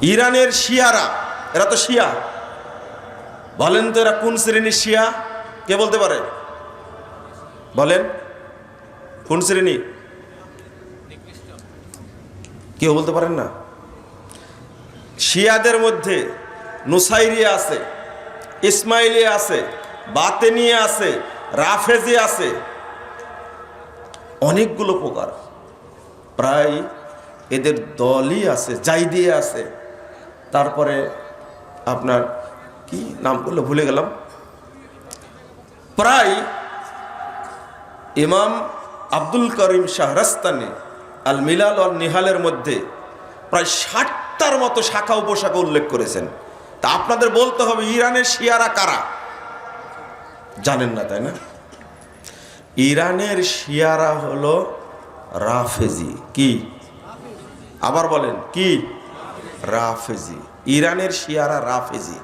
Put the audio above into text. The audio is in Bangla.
ইরানের শিয়ারা, এরা তো শিয়া, বলেন তো এরা কোন শ্রেণীর শিয়া? কে বলতে পারে? বলেন কোন শ্রেণী? কেউ বলতে পারেন না? শিয়াদের মধ্যে নুসাইরিয়া আছে, ইসমাইলিয়া আছে, বাতেনিয়া আছে, রাফেজি আছে, অনেকগুলো প্রকার। প্রায় এদের দলই আছে, জাইদিয়া আছে, তারপরে আপনার কি নাম বললো ভুলে গেলাম। প্রায় ইমাম আব্দুল করিম শাহরাস্তানি আল মিলাল আর নিহালের মধ্যে প্রায় 60টার মতো শাখা উপশাখা উল্লেখ করেছেন। তা আপনাদের বলতে হবে ইরানের শিয়ারা কারা? জানেন না তাই না? ইরানের শিয়ারা হলো রাফেজি। কি? আবার বলেন কি? রাফেজি। ইরানের শিয়ারা রাফেজি।